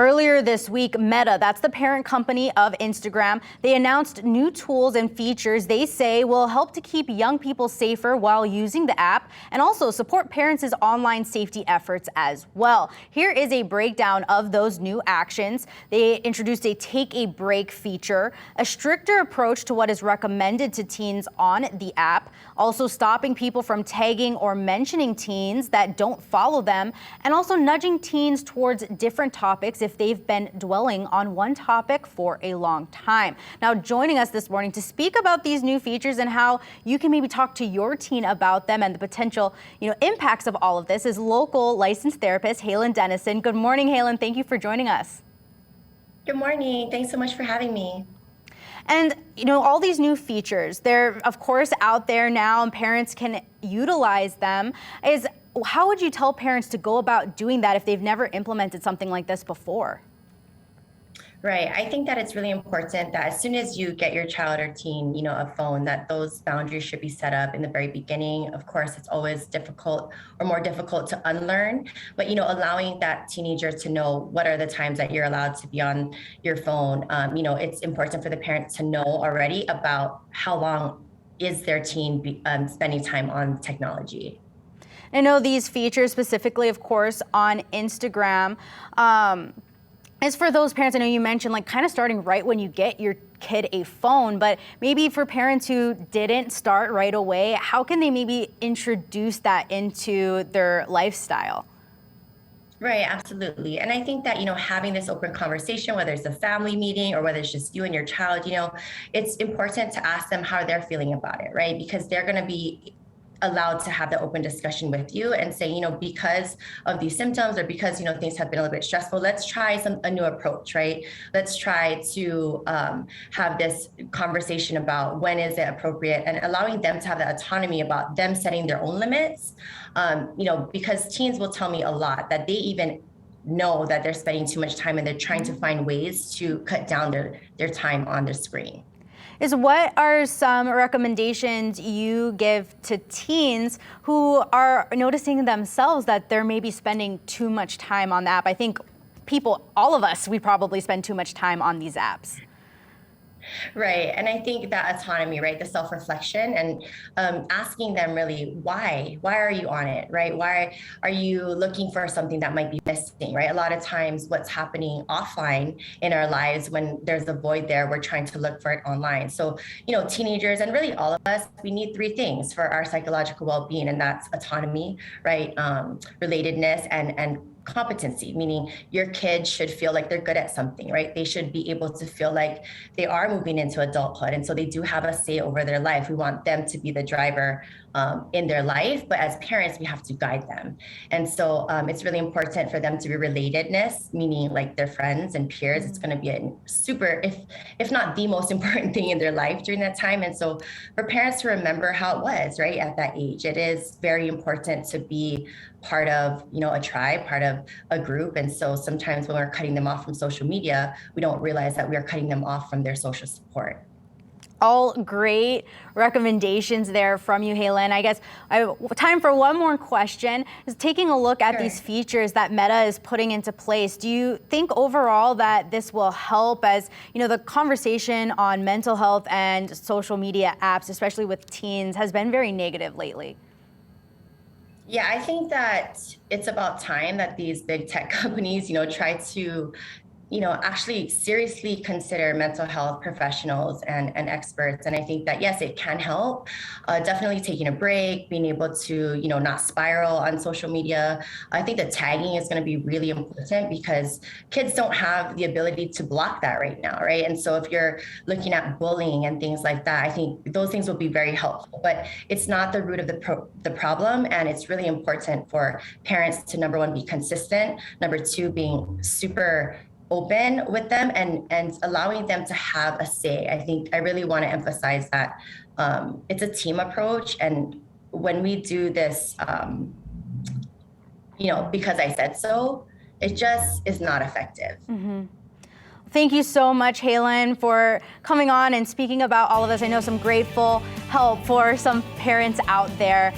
Earlier this week, Meta, that's the parent company of Instagram, they announced new tools and features they say will help to keep young people safer while using the app and also support parents' online safety efforts as well. Here is a breakdown of those new actions. They introduced a take a break feature, a stricter approach to what is recommended to teens on the app, also stopping people from tagging or mentioning teens that don't follow them, and also nudging teens towards different topics if they've been dwelling on one topic for a long time. Now, joining us this morning to speak about these new features and how you can maybe talk to your teen about them and the potential, impacts of all of this is local licensed therapist Haylin Dennison. Good morning, Haylin. Thank you for joining us. Good morning. Thanks so much for having me. And, all these new features, they're, of course, out there now and parents can utilize them. How would you tell parents to go about doing that if they've never implemented something like this before? Right. I think that it's really important that as soon as you get your child or teen, a phone, that those boundaries should be set up in the very beginning. Of course, it's always difficult or more difficult to unlearn, but, allowing that teenager to know what are the times that you're allowed to be on your phone. It's important for the parents to know already about how long is their teen spending time on technology. I know these features specifically, of course, on Instagram, is for those parents. I know you mentioned kind of starting right when you get your kid a phone, but maybe for parents who didn't start right away, how can they maybe introduce that into their lifestyle? Right, absolutely. And I think that, having this open conversation, whether it's a family meeting or whether it's just you and your child, it's important to ask them how they're feeling about it, right? Because they're going to be allowed to have the open discussion with you and say, because of these symptoms or because, things have been a little bit stressful, let's try a new approach, right? Let's try to have this conversation about when is it appropriate and allowing them to have the autonomy about them setting their own limits, because teens will tell me a lot that they even know that they're spending too much time and they're trying to find ways to cut down their time on the screen. What are some recommendations you give to teens who are noticing themselves that they're maybe spending too much time on the app? I think all of us, we probably spend too much time on these apps. Right. And I think that autonomy, right, the self-reflection and asking them really, why are you on it, right? Why are you looking for something that might be missing, right? A lot of times what's happening offline in our lives, when there's a void there, we're trying to look for it online. So, teenagers and really all of us, we need three things for our psychological well-being, and that's autonomy, right? Relatedness and competency, meaning your kids should feel like they're good at something, right? They should be able to feel like they are moving into adulthood. And so they do have a say over their life. We want them to be the driver in their life, but as parents, we have to guide them. And so it's really important for them to be relatedness, meaning like their friends and peers. It's going to be a super, if not the most important thing in their life during that time. And so for parents to remember how it was, right, at that age, it is very important to be part of, a tribe, part of a group. And so sometimes when we're cutting them off from social media, we don't realize that we are cutting them off from their social support. All great recommendations there from you, Haylin. I guess I have time for one more question. Is taking a look at these features that Meta is putting into place. Do you think overall that this will help as, the conversation on mental health and social media apps, especially with teens, has been very negative lately? Yeah, I think that it's about time that these big tech companies, try to actually seriously consider mental health professionals and experts. And I think that, yes, it can help. Definitely taking a break, being able to, not spiral on social media. I think that tagging is going to be really important because kids don't have the ability to block that right now, right? And so if you're looking at bullying and things like that, I think those things will be very helpful. But it's not the root of the problem. And it's really important for parents to, number one, be consistent. Number two, being super open with them and allowing them to have a say. I think I really want to emphasize that it's a team approach. And when we do this, because I said so, it just is not effective. Mm-hmm. Thank you so much, Haylin, for coming on and speaking about all of this. I know some grateful help for some parents out there.